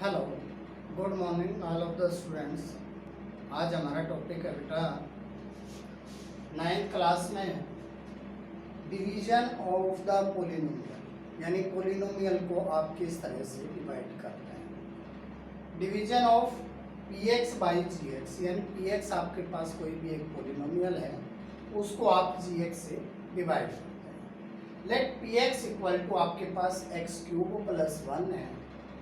Hello, good morning all of the students. आज हमारा topic है बेटा 9th क्लास में डिवीजन ऑफ द पोलिनोमियल, यानी पोलिनोमियल को आप किस तरह से डिवाइड करते हैं। Division of P X by G X, यानी पी एक्स आपके पास कोई भी एक पोलिनोमियल है, उसको आप जी एक्स से डिवाइड करते हैं। Let P x equal to आपके पास एक्स क्यूब प्लस 1 है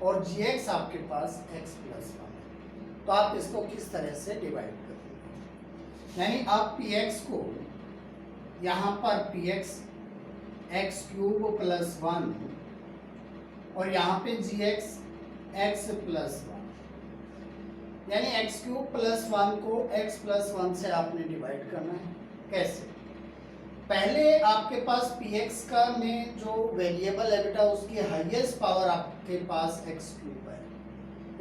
और जी एक्स आपके पास x प्लस 1 है। तो आप इसको किस तरह से डिवाइड करेंगे, यानी आप पी एक्स को यहाँ पर P x x cube plus 1 और यहाँ पे जी एक्स एक्स प्लस 1, यानी एक्स क्यूब प्लस 1 को x प्लस 1 से आपने डिवाइड करना है। कैसे? पहले आपके पास px का में जो वेरिएबल है बेटा, उसकी हाईएस्ट पावर आपके पास x क्यूब है,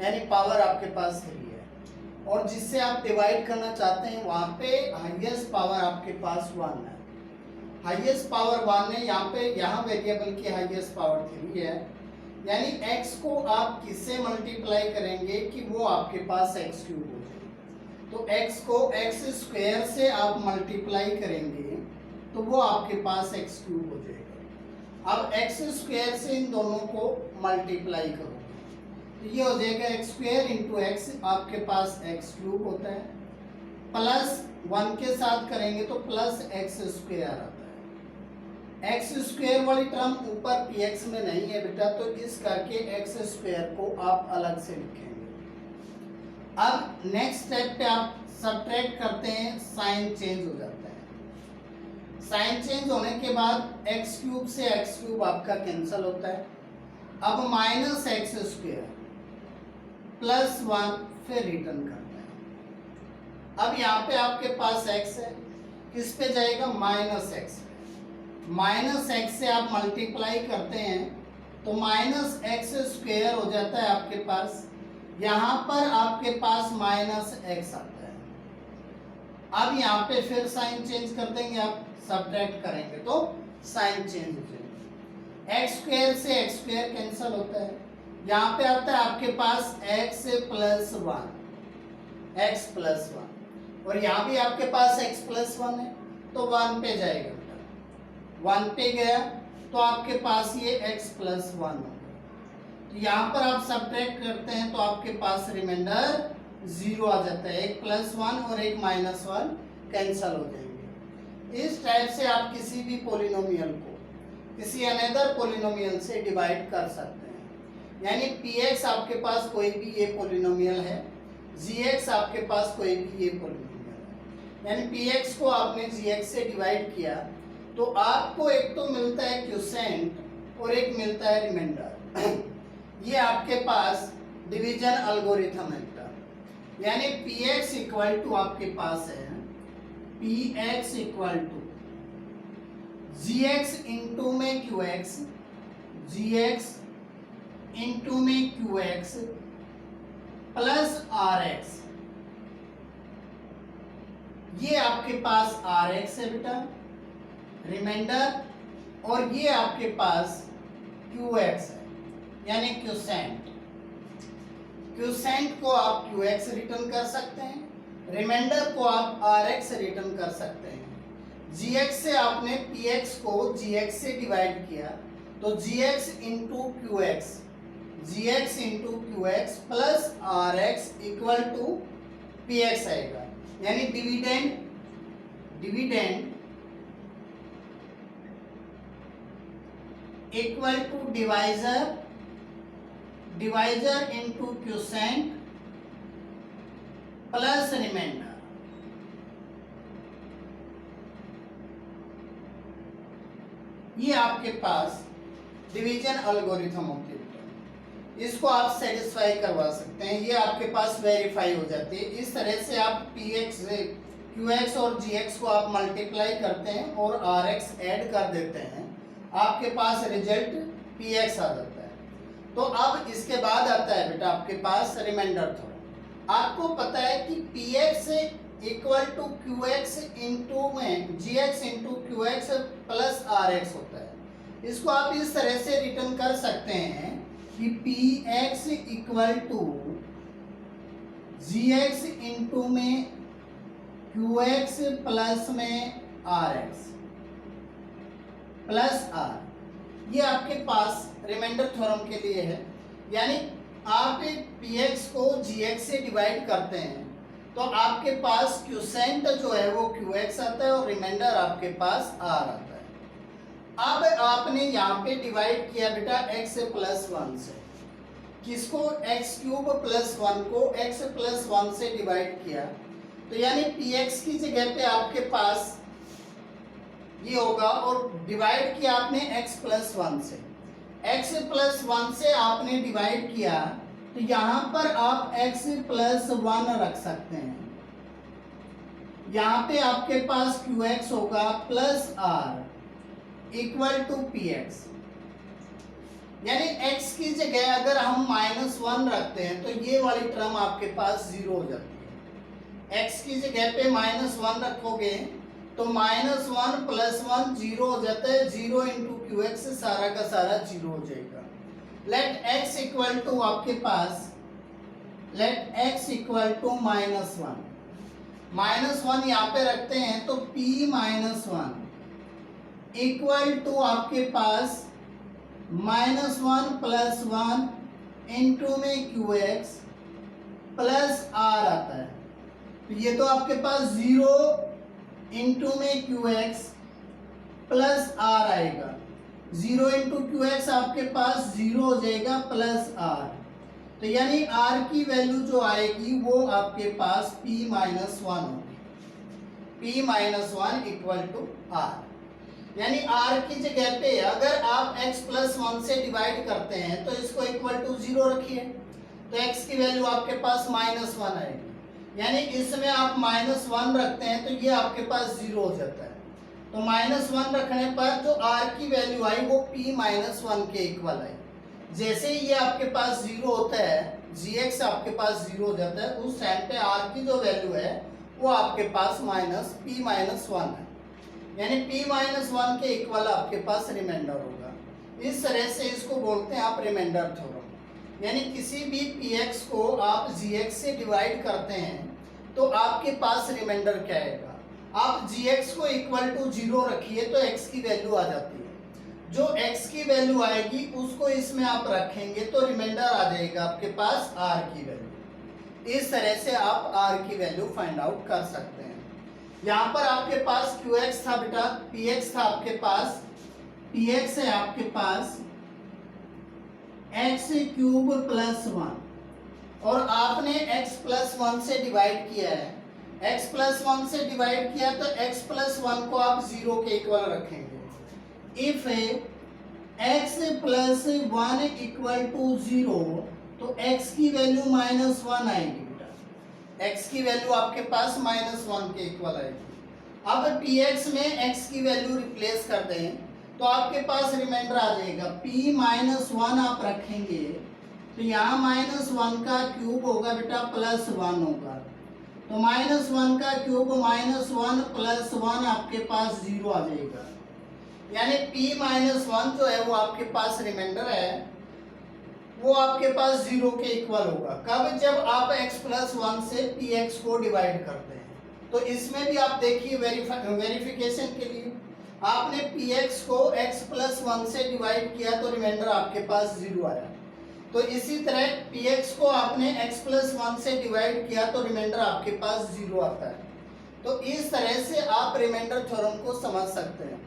यानी पावर आपके पास 3 है, और जिससे आप डिवाइड करना चाहते हैं वहां पे हाईएस्ट पावर आपके पास 1 है। हाईएस्ट पावर 1 है, यहाँ वेरिएबल की हाईएस्ट पावर 3 है, यानी x को आप किससे मल्टीप्लाई करेंगे कि वो आपके पास x क्यूब हो जाए। तो x को x स्क्वायर से आप मल्टीप्लाई करेंगे तो वो आपके पास एक्स क्यूब हो जाएगा। अब एक्स स्क्वायर से इन दोनों को मल्टीप्लाई करोगे तो ये हो जाएगा एक्स स्क्वायर इंटू एक्स, आपके पास एक्स क्यूब होता है, प्लस 1 के साथ करेंगे तो प्लस एक्स स्क्वायर आता है। एक्स स्क्वायर वाली टर्म ऊपर पी एक्स में नहीं है बेटा, तो इस करके एक्स स्क्वायर को आप अलग से लिखेंगे। अब नेक्स्ट स्टेप पे आप सब्ट्रैक्ट करते हैं, साइन चेंज हो जाता है। साइन चेंज होने के बाद एक्स क्यूब से एक्स क्यूब आपका कैंसिल होता है। अब माइनस एक्स स्क्वायर प्लस 1 फिर रिटर्न करता है। अब यहाँ पे आपके पास x है, किस पे जाएगा? Minus x. माइनस एक्स से आप मल्टीप्लाई करते हैं तो माइनस एक्स स्क्वायर हो जाता है आपके पास, यहाँ पर आपके पास माइनस एक्स आता है। अब यहाँ पे फिर साइन चेंज कर देंगे, आप सब्ट्रैक्ट करेंगे तो साइन चेंज हो जाएगा। एक्स स्क्वायर से एक्स स्क्वायर कैंसिल होता है, यहाँ पे आता है आपके पास एक्स प्लस 1, एक्स प्लस 1, और यहाँ भी आपके पास एक्स प्लस 1 है तो 1 पे जाएगा। 1 पे गया तो आपके पास ये एक्स प्लस 1 होगा। तो यहाँ पर आप सब्ट्रैक्ट करते हैं तो आपके पास रिमाइंडर 0 आ जाता है। एक प्लस 1 और एक माइनस 1 कैंसिल हो जाएंगे। इस टाइप से आप किसी भी पोलिनोमियल को किसी अनदर पोलिनोमियल से डिवाइड कर सकते हैं। यानी px आपके पास कोई भी ये पोलिनोमियल है, gx आपके पास कोई भी ये पोलिनोमियल है, यानी px को आपने gx से डिवाइड किया तो आपको एक तो मिलता है क्वोशिएंट और एक मिलता है रिमाइंडर। ये आपके पास डिवीजन एल्गोरिथम है, यानी px इक्वल टू आपके पास है px equal to gx into में qx, gx इंटू में qx प्लस rx। ये आपके पास rx है बेटा रिमाइंडर, और ये आपके पास qx है, यानी क्वोशिएंट। क्वोशिएंट को आप qx रिटर्न कर सकते हैं, रिमाइंडर को आप rx रिटर्न कर सकते हैं। gx से आपने px को gx से डिवाइड किया तो gx into qx, gx into qx plus rx equal to px आएगा, यानी dividend equal to divisor into quotient plus remainder. ये आपके पास डिवीजन एल्गोरिथम होती है, इसको आप सेटिस्फाई करवा सकते हैं, ये आपके पास वेरीफाई हो जाती है। इस तरह से आप px qx और gx को आप मल्टीप्लाई करते हैं और rx ऐड कर देते हैं, आपके पास रिजल्ट px आ जाता है। तो अब इसके बाद आता है बेटा आपके पास रिमाइंडर थोड़ा। आपको पता है कि px equal to qx into में gx into qx plus rx होता है। इसको आप इस तरह से रिटर्न कर सकते हैं कि P x equal to G X into में क्यू एक्स प्लस में आर एक्स प्लस आर, ये आपके पास रिमाइंडर थ्योरम के लिए है। यानी आप पी एक्स को जी एक्स से डिवाइड करते हैं तो आपके पास क्यूसेंट जो है वो क्यू एक्स आता है और रिमाइंडर आपके पास आर आता है। अब आपने यहाँ पे डिवाइड किया बेटा एक्स प्लस वन से, किसको, एक्स क्यूब प्लस वन को एक्स प्लस वन से डिवाइड किया, तो यानी पी एक्स की जगह पे आपके पास ये होगा, और डिवाइड किया आपने x प्लस वन से, x प्लस वन से आपने डिवाइड किया तो यहां पर आप x प्लस वन रख सकते हैं। यहां पे आपके पास qx होगा plus r equal to P X, यानी x की जगह अगर हम माइनस वन रखते हैं तो ये वाली टर्म आपके पास जीरो हो जाती है। x की जगह पे माइनस वन रखोगे तो minus one plus one zero हो जाता है, जीरो इंटू क्यू एक्स सारा का सारा जीरो हो जाएगा। लेट x इक्वल टू आपके पास, let x equal to minus one, minus one यहाँ पे रखते हैं तो p minus one equal to आपके पास minus one plus one into में क्यू एक्स प्लस आर आता है। तो ये तो आपके पास जीरो इंटू में क्यू एक्स प्लस आर आएगा, जीरो इंटू क्यू एक्स आपके पास जीरो हो जाएगा प्लस आर, तो यानी आर की वैल्यू जो आएगी वो आपके पास p माइनस वन होगी, p minus one equal to R. यानी r की जगह पे अगर आप x प्लस वन से डिवाइड करते हैं तो इसको इक्वल टू जीरो रखिए, तो x की वैल्यू आपके पास माइनस वन आएगी, यानी इसमें आप माइनस वन रखते हैं तो ये आपके पास जीरो हो जाता है। तो माइनस वन रखने पर जो r की वैल्यू आई वो p माइनस वन के इक्वल आई। जैसे ही ये आपके पास जीरो होता है, gx आपके पास जीरो हो जाता है, उस टाइम पे r की जो वैल्यू है वो आपके पास माइनस p माइनस वन है, यानी p माइनस वन के इक्वल आपके पास रिमाइंडर होगा। इस तरह से इसको बोलते हैं आप रिमाइंडर थ्योरम। यानी किसी भी px को आप gx से डिवाइड करते हैं तो आपके पास रिमाइंडर क्या आएगा, आप gx को इक्वल टू जीरो रखिए तो x की वैल्यू आ जाती है, जो x की वैल्यू आएगी उसको इसमें आप रखेंगे तो रिमाइंडर आ जाएगा आपके पास r की वैल्यू। इस तरह से आप r की वैल्यू फाइंड आउट कर सकते हैं। यहाँ पर आपके पास qx था बेटा, px था आपके पास, px है आपके पास x क्यूब प्लस वन, और आपने x प्लस वन से डिवाइड किया है, x प्लस वन से डिवाइड किया तो x प्लस वन को आप जीरो के इक्वल रखेंगे। If x plus one equal to zero तो x की वैल्यू माइनस वन आएगी बेटा, x की वैल्यू आपके पास माइनस वन के इक्वल आएगी। अब px में x की वैल्यू रिप्लेस कर दें तो आपके पास रिमाइंडर आ जाएगा, p माइनस वन आप रखेंगे तो यहाँ माइनस वन का क्यूब होगा बेटा प्लस वन होगा, तो माइनस वन का cube minus one plus one आपके पास जीरो आ जाएगा, यानी p माइनस वन जो है वो आपके पास रिमाइंडर है वो आपके पास जीरो के इक्वल होगा। कब, जब आप x प्लस वन से px को डिवाइड करते हैं। तो इसमें भी आप देखिए वेरिफिकेशन के लिए आपने px को x प्लस वन से डिवाइड किया तो रिमाइंडर आपके पास जीरो आया, तो इसी तरह px को आपने x प्लस वन से डिवाइड किया तो रिमाइंडर आपके पास जीरो आता है। तो इस तरह से आप रिमाइंडर थ्योरम को समझ सकते हैं।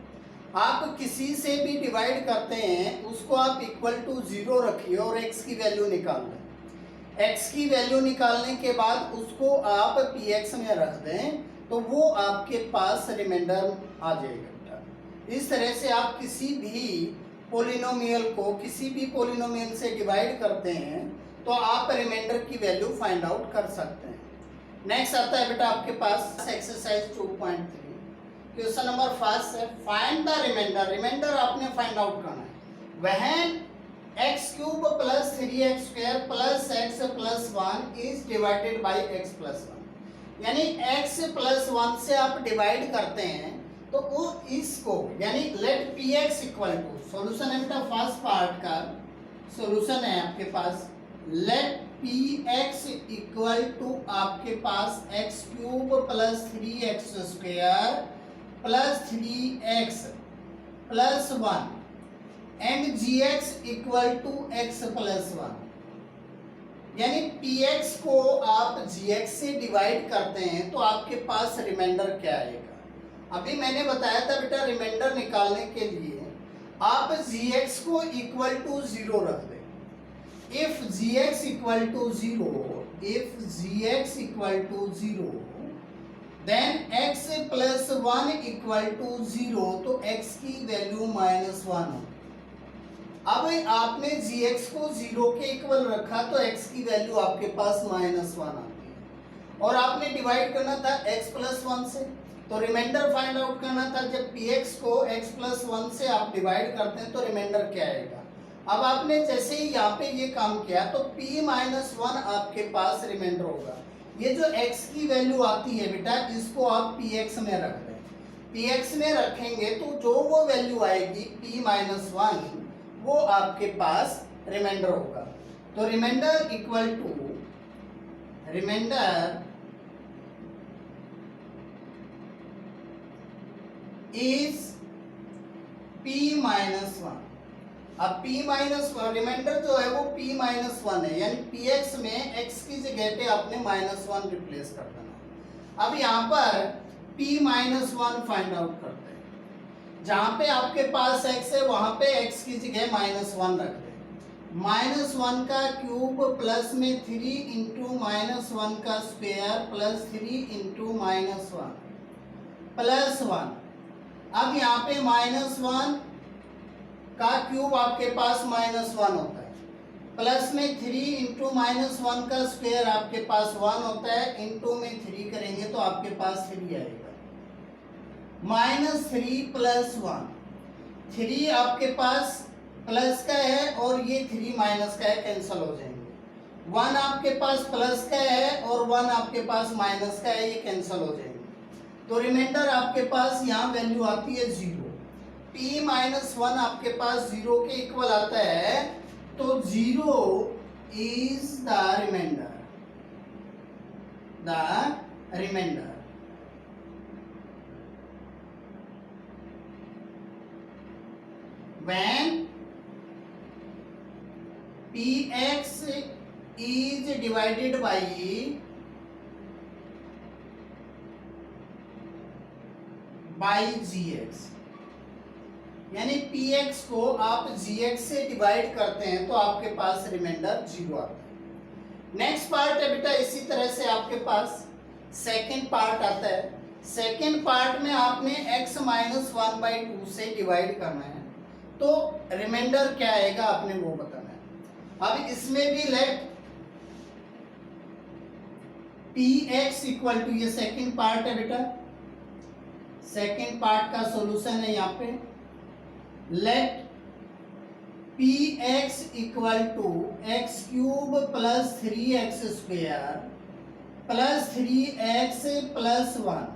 आप किसी से भी डिवाइड करते हैं उसको आप इक्वल टू जीरो रखिए और x की वैल्यू निकाल लें। x की वैल्यू निकालने के बाद उसको आप px में रख दें तो वो आपके पास रिमाइंडर आ जाएगा। इस तरह से आप किसी भी पोलिनोमियल को किसी भी पोलिनोमियल से डिवाइड करते हैं तो आप रिमाइंडर की वैल्यू फाइंड आउट कर सकते हैं। नेक्स्ट आता है बेटा आपके पास एक्सरसाइज 2.3, क्वेश्चन नंबर फर्स्ट है फाइंड द रिमाइंडर। रिमाइंडर आपने फाइंड आउट करना है when x cube plus 3x square plus x plus one is divided by x plus one. यानी x प्लस वन से आप डिवाइड करते हैं तो वो इसको यानी let px equal to, solution है बेटा फर्स्ट पार्ट का, सॉल्यूशन है आपके पास, let P x equal to आपके पास x cube plus 3x square plus 3x plus 1 and G X equal to X plus 1। यानी पी एक्स को आप जी एक्स से डिवाइड करते हैं तो आपके पास रिमाइंडर क्या आएगा। अभी मैंने बताया था बेटा, रिमाइंडर निकालने के लिए आप जी एक्स को इक्वल टू 0 रख दें। If G X equal to 0, if G X equal to 0, then x plus 1 equal to 0, तो x की वैल्यू -1 हो। अब आपने gx को 0 के इक्वल रखा तो x की वैल्यू आपके पास -1 आती है, और आपने डिवाइड करना था x प्लस 1 से, तो रिमाइंडर फाइंड आउट करना था। जब px को x प्लस 1 से आप डिवाइड करते हैं तो रिमाइंडर क्या आएगा। अब आपने जैसे ही यहाँ पे ये काम किया तो p-1 आपके पास रिमाइंडर होगा। ये जो x की वैल्यू आती है बेटा, इसको आप px में रख दें। px में रखेंगे तो जो वो वैल्यू आएगी p-1, वो आपके पास रिमाइंडर होगा। तो remainder equal to, remainder is p-1। अब p-1 रिमाइंडर जो है वो p-1 है, यानी px में x की जगह पे आपने -1 रिप्लेस कर देना। अब यहाँ पर p-1 फाइंड आउट करते हैं। जहाँ पे आपके पास x है वहां पे x की जगह -1 रख दें। -1 का क्यूब प्लस में 3 इंटू -1 का स्क्वायर प्लस 3 इंटू -1 प्लस 1। अब यहाँ पे -1 का क्यूब आपके पास -1 होता है, प्लस में 3 इंटू -1 का स्क्वायर आपके पास 1 होता है, इंटू में 3 करेंगे तो आपके पास 3 आएगा। -3 प्लस 1, 3 आपके पास प्लस का है और ये 3 माइनस का है, कैंसिल हो जाएंगे। 1 आपके पास प्लस का है और 1 आपके पास माइनस का है, ये कैंसिल हो जाएंगे। तो रिमाइंडर आपके पास यहाँ वैल्यू आती है 0। p-1 आपके पास 0 के इक्वल आता है, तो 0 is the remainder, the remainder. When px is divided by gx, यानी px को आप gx से डिवाइड करते हैं तो आपके पास रिमाइंडर 0 आता है। नेक्स्ट पार्ट है बेटा, इसी तरह से आपके पास सेकेंड पार्ट आता है। सेकेंड पार्ट में आपने x -1/2 से डिवाइड करना है, तो रिमाइंडर क्या आएगा आपने वो बताना है। अब इसमें भी लेट px इक्वल टू, ये सेकंड पार्ट है बेटा, सेकंड पार्ट का सॉल्यूशन है यहाँ पे, let px equal to X cube plus 3x square plus 3x plus 1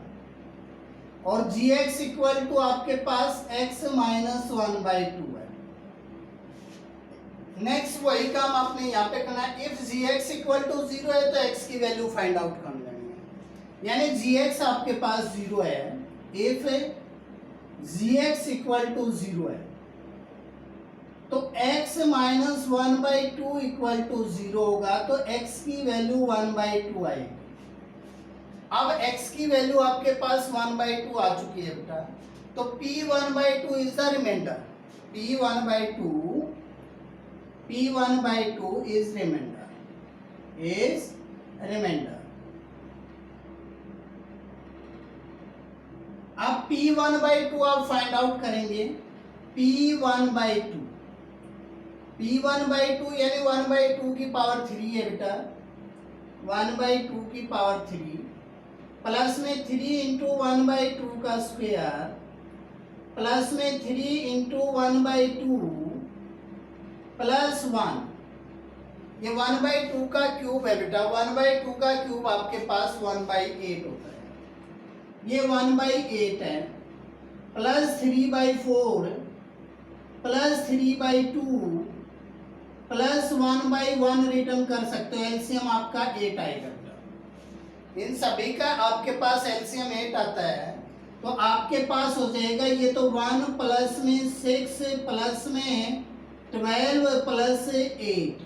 और gx इक्वल टू आपके पास x -1/2 है। नेक्स्ट वही काम आपने यहाँ पे करना है। इफ gx इक्वल टू 0 है तो x की वैल्यू फाइंड आउट कर लेंगे, यानी gx आपके पास 0 है। इफ gx इक्वल टू 0 है तो x -1/2 इक्वल टू 0 होगा, तो x की वैल्यू 1/2 आएगी। अब x की वैल्यू आपके पास 1/2 आ चुकी है बेटा, तो p1/2 is the remainder, p1/2 is remainder. अब p1/2 आप फाइंड आउट करेंगे, p1/2 यानी 1/2 की पावर 3 है बेटा, 1/2 की पावर 3 प्लस में 3 इंटू 1/2 का स्क्वायर प्लस में 3 इंटू 1/2 प्लस 1। ये 1/2 का क्यूब है बेटा, 1/2 का क्यूब आपके पास 1/8 होता है, ये 1/8 है, प्लस 3/4 प्लस 3/2 प्लस 1/1 रिटर्न कर सकते हो, एलसीएम आपका 8 आएगा बेटा। इन सभी का आपके पास एलसीएम 8 आता है, तो आपके पास हो जाएगा ये तो 1 प्लस में 6 प्लस में 12 प्लस 8,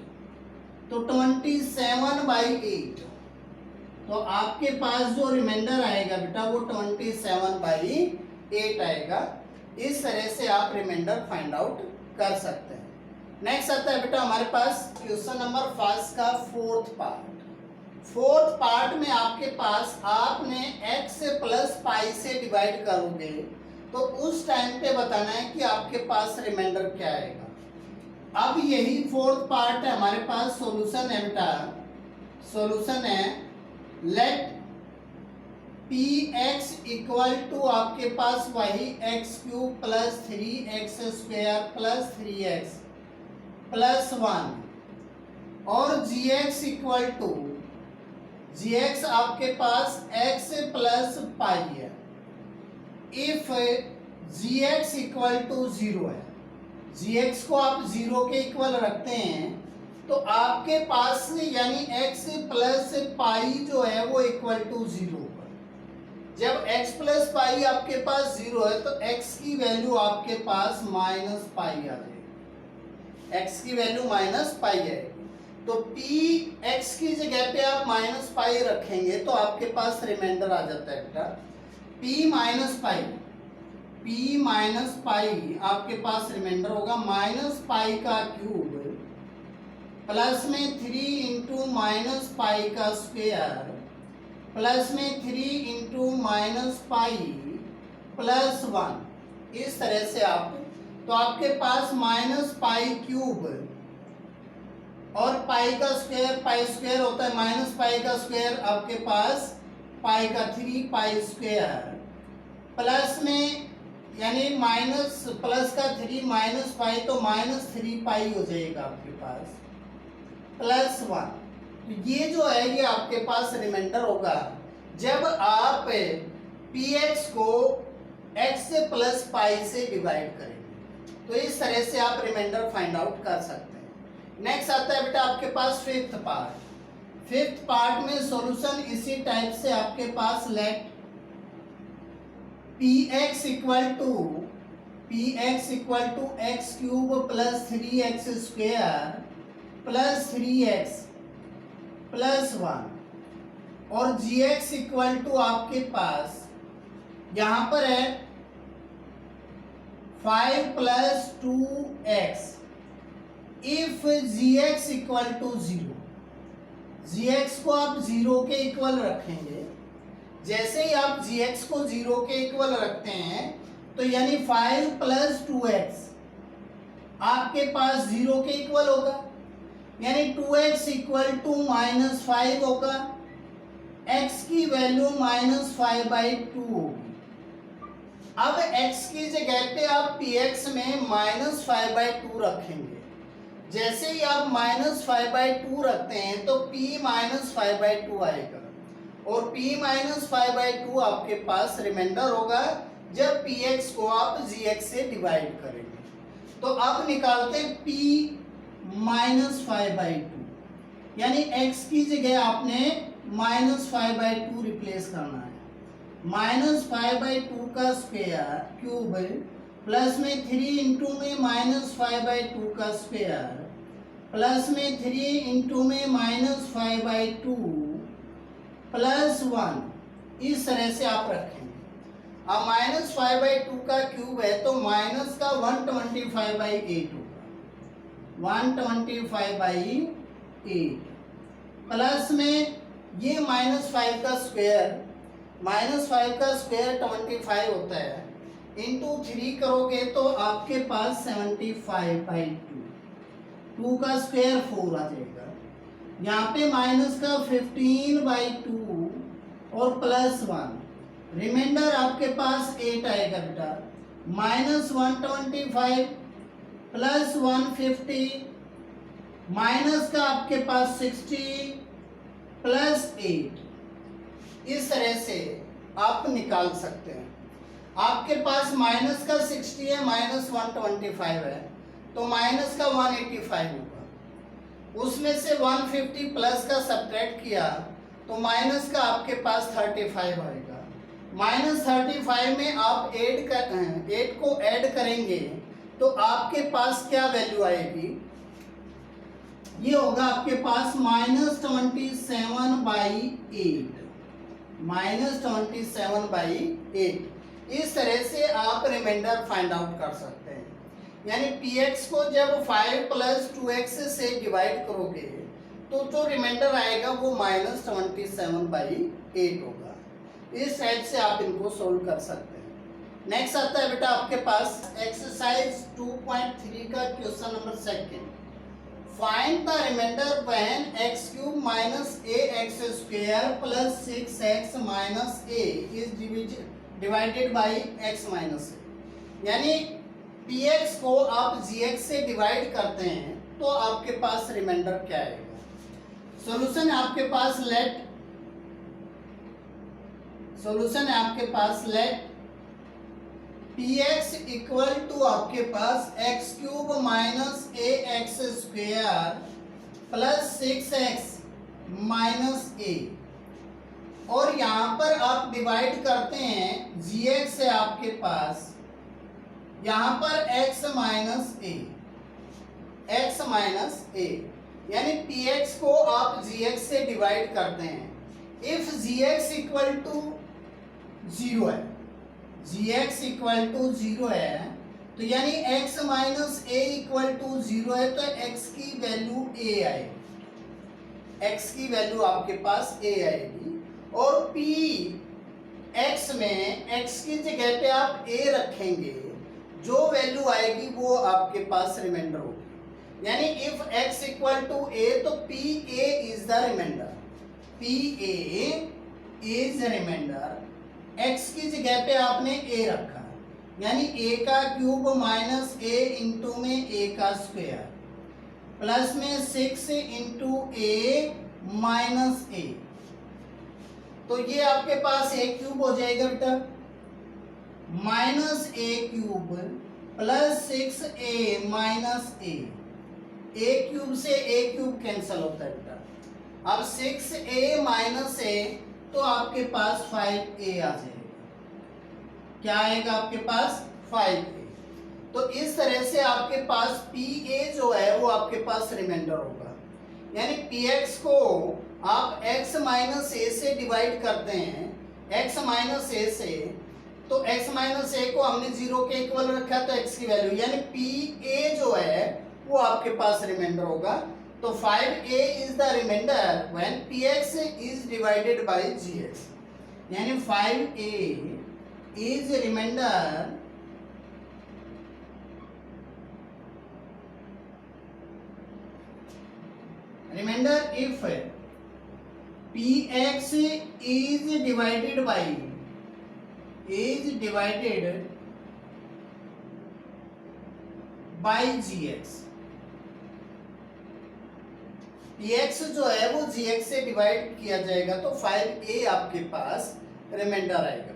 तो 27/8। तो आपके पास जो रिमाइंडर आएगा बेटा वो 27/8 आएगा। इस तरह से आप रिमाइंडर फाइंड आउट कर सकते हैं। नेक्स्ट आता है बेटा हमारे पास क्वेश्चन नंबर 5 का फोर्थ पार्ट में आपके पास आपने x प्लस पाई से डिवाइड करोगे तो उस टाइम पे बताना है कि आपके पास रिमाइंडर क्या आएगा। अब यही फोर्थ पार्ट है हमारे पास, सॉल्यूशन है बेटा। सॉल्यूशन है लेट px इक्वल टू आपके पास वही x³ plus 3x² plus 3x plus 1 और gx इक्वल टू gx आपके पास x प्लस पाई है। इफ gx इक्वल टू 0 है, gx को आप 0 के इक्वल रखते हैं तो आपके पास यानी x प्लस पाई जो है वो इक्वल टू 0 होगा। जब x प्लस पाई आपके पास 0 है तो x की वैल्यू आपके पास माइनस पाई आ जाएगी, x की वैल्यू माइनस पाई है। तो p x की जगह पे आप माइनस पाई रखेंगे तो आपके पास रिमाइंडर आ जाता है बेटा p माइनस पाई आपके पास रिमाइंडर होगा माइनस पाई का क्यूब प्लस में 3 इंटू माइनस पाई का स्क्वायर प्लस में 3 इंटू माइनस पाई प्लस 1। इस तरह से आप, तो आपके पास माइनस पाई क्यूब और पाई का स्क्वायर होता है माइनस पाई का स्क्वायर आपके पास पाई का 3 पाई स्क्वायर प्लस में यानी माइनस प्लस का 3 माइनस पाई तो माइनस 3 पाई हो जाएगा आपके पास प्लस 1। तो ये जो है ये आपके पास रिमाइंडर होगा जब आप px को x प्लस पाई से डिवाइड करेंगे। तो इस तरह से आप रिमाइंडर फाइंड आउट कर सकते हैं। नेक्स्ट आता है बेटा आपके पास फिफ्थ पार्ट में सॉल्यूशन इसी टाइप से आपके पास let px equal to x³ plus 3x² plus 3x plus 1 और gx इक्वल टू आपके पास यहां पर है 5 plus 2x। If gx equal to 0, gx को आप 0 के इक्वल रखेंगे। जैसे ही आप gx को 0 के इक्वल रखते हैं तो यानी 5 प्लस 2x आपके पास 0 के इक्वल होगा, यानी 2x इक्वल टू माइनस 5 होगा। x की वैल्यू -5/2 होगी। अब x की जगह पे आप px में -5/2 रखेंगे। जैसे ही आप -5/2 रखते हैं तो p -5/2 आएगा और p -5/2 आपके पास रिमाइंडर होगा जब px को आप gx से डिवाइड करेंगे। तो अब निकालते हैं p -5/2 यानी x की जगह आपने -5/2 रिप्लेस करना है। -5/2 का स्क्वायर क्यूब प्लस में 3 इंटू में -5/2 का स्क्वायर प्लस में 3 इंटू में -5/2 प्लस 1। इस तरह से आप रखेंगे। अब -5/2 का क्यूब है तो माइनस का 125/8 होगा, 125/8 प्लस में ये -5 का स्क्वायर, -5 का स्क्वायर 25 होता है, इंटू 3 करोगे तो आपके पास 75/2, 2 का स्क्वायर 4 आ जाएगा। यहाँ पे माइनस का 15/2 और प्लस 1, रिमाइंडर आपके पास 8 आएगा बेटा। -125 प्लस 150 माइनस का आपके पास 60 प्लस 8। इस तरह से आप निकाल सकते हैं। आपके पास माइनस का 60 है, -125 है तो माइनस का 185 होगा। उसमें से 150 प्लस का सब्ट्रैक्ट किया तो माइनस का आपके पास 35 आएगा। -35 में आप 8 को ऐड करेंगे तो आपके पास क्या वैल्यू आएगी, ये होगा आपके पास -27/8, -27/8। इस तरह से आप रिमाइंडर फाइंड आउट कर सकते हैं। यानी px को जब 5 + 2x से डिवाइड करोगे तो जो रिमाइंडर आएगा वो -27/8 होगा। इस टाइप से आप इनको सोल्व कर सकते हैं। नेक्स्ट आता है बेटा आपके पास एक्सरसाइज 2.3 का question number 2। Find the remainder when x³ - ax² + 6x - a is divided by x - a। यानी px को आप gx से डिवाइड करते हैं तो आपके पास रिमाइंडर क्या आएगा। सॉल्यूशन है आपके पास लेट px इक्वल टू आपके पास x³ - ax² + 6x - a, और यहां पर आप डिवाइड करते हैं gx से आपके पास यहां पर x - a, यानी px को आप gx से डिवाइड करते हैं। इफ gx इक्वल टू 0 है, gx इक्वल टू 0 है तो यानी x - a इक्वल टू 0 है तो x की वैल्यू a आएगी, x की वैल्यू आपके पास a आएगी। और p x में x की जगह पे आप a रखेंगे, जो वैल्यू आएगी वो आपके पास रिमाइंडर होगी। यानी if x equal to a तो pa is the remainder, pa is remainder. x की जगह पे आपने a रखा, यानी a का क्यूब माइनस a इंटू में a का स्क्वायर प्लस में 6 इंटू a माइनस a, तो ये आपके पास a क्यूब हो जाएगा बेटा, minus a cube plus 6a minus a। a cube से a क्यूब कैंसिल होता है बेटा। अब 6a माइनस a तो आपके पास 5a आ जाएगा। क्या आएगा आपके पास 5a। तो इस तरह से आपके पास pa जो है वो आपके पास रिमाइंडर होगा। यानी px को आप x - a से डिवाइड करते हैं, x - a से, तो x - a को हमने 0 के इक्वल रखा तो x की वैल्यू, यानी pa जो है वो आपके पास रिमाइंडर होगा। तो 5a is the remainder when px is divided by gx। यानी 5a is remainder if px is divided by gx। px जो है वो gx से डिवाइड किया जाएगा तो 5a आपके पास रिमाइंडर आएगा।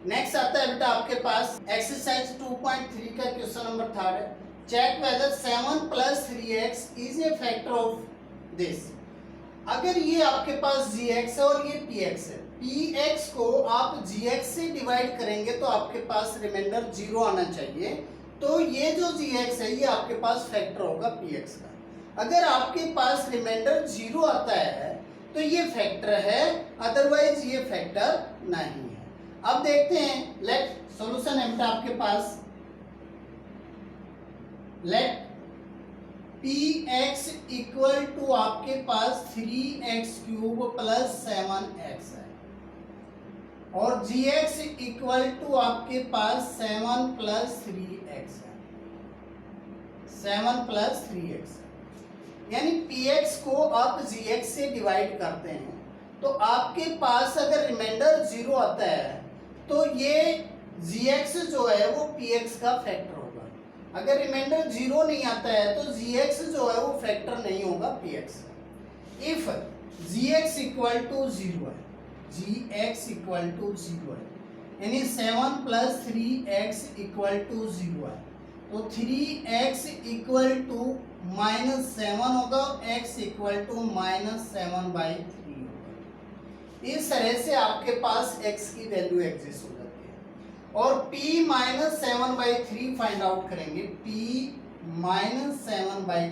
नेक्स्ट आता है बेटा आपके पास एक्सरसाइज 2.3 का क्वेश्चन नंबर 3 है। Check whether 7 + 3x is a factor of this. अगर ये आपके पास gx है और ये px है, px को आप gx से डिवाइड करेंगे तो आपके पास रिमाइंडर 0 आना चाहिए। तो ये जो gx है ये आपके पास फैक्टर होगा px का। अगर आपके पास रिमाइंडर 0 आता है तो ये फैक्टर है, अदरवाइज ये फैक्टर नहीं है। अब देखते हैं, लेट सॉल्यूशन है बेटा आपके पास, लेट px इक्वल टू आपके पास 3x³ + 7x है और gx इक्वल टू आपके पास 7 + 3x है, 7 + 3x। यानी px को आप gx से डिवाइड करते हैं तो आपके पास अगर रिमाइंडर 0 आता है तो ये gx जो है वो px का फैक्टर होगा। अगर रिमाइंडर 0 नहीं आता है तो gx जो है वो फैक्टर नहीं होगा px का। इफ gx इक्वल टू 0 है, gx इक्वल टू 0 है, यानी 7 + 3x इक्वल टू 0 है, तो तो 3x इक्वल टू -7 होगा, x इक्वल टू -7/3 होगा। इस तरह से आपके पास x की वैल्यू एग्जिस्ट हो जाती है। और p -7/3 फाइंड आउट करेंगे, p -7/3।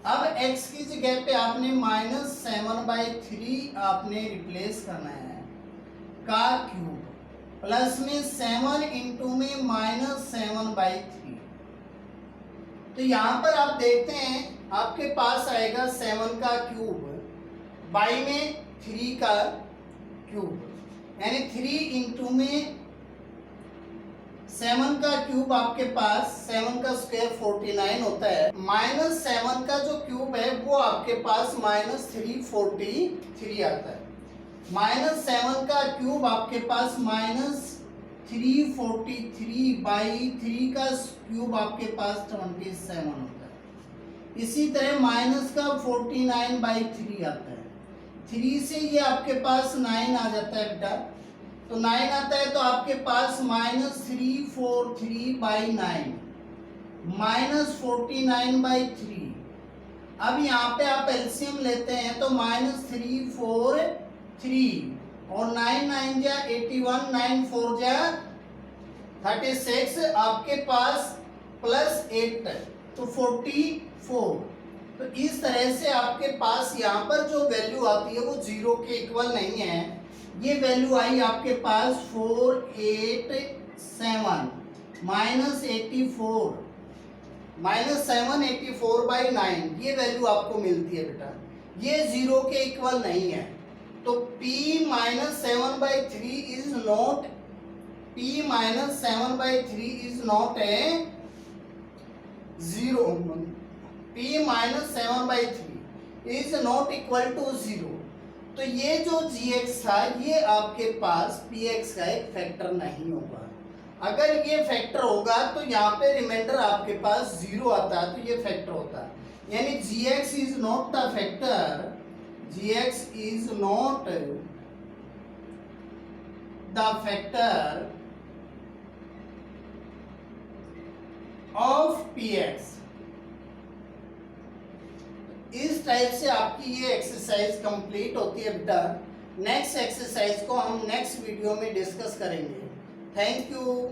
अब x की जगह पे आपने -7/3 आपने रिप्लेस करना है का क्यूब, प्लस में 7 इंटू में -7/3। तो यहां पर आप देखते हैं आपके पास आएगा 7 का क्यूब बाई में 3 का क्यूब, यानी 3 इंटू में 7 का क्यूब आपके पास 7 का स्क्वायर 49 होता है, -7 का जो क्यूब है वो आपके पास -343 आता है। -7 का क्यूब आपके पास -343/3 का क्यूब आपके पास 27 होता है। इसी तरह माइनस का 49/3 आता है। 3 से ये आपके पास 9 आ जाता है बेटा, तो 9 आता है तो आपके पास -343/9 -49/3। अब यहाँ पे आप एलसीएम लेते हैं तो -343 और 9 9 जा 81, 9 4 जा 36, आपके पास +8 तो 44। तो इस तरह से आपके पास यहाँ पर जो वैल्यू आती है वो 0 के इक्वल नहीं है। ये वैल्यू आई आपके पास 487 -84 -784/9, ये वैल्यू आपको मिलती है बेटा। ये 0 के इक्वल नहीं है, तो p -7/3 is not, p -7/3 is not a 0, p -7/3 is not equal to 0। तो ये जो gx था ये आपके पास px का एक फैक्टर नहीं होगा। अगर ये फैक्टर होगा तो यहाँ पे रिमाइंडर आपके पास 0 आता है, तो ये फैक्टर होता है, यानी gx is not the factor, gx is not the factor of px। इस टाइप से आपकी ये एक्सरसाइज कंप्लीट होती है बेटा। नेक्स्ट एक्सरसाइज को हम नेक्स्ट वीडियो में डिस्कस करेंगे। Thank you.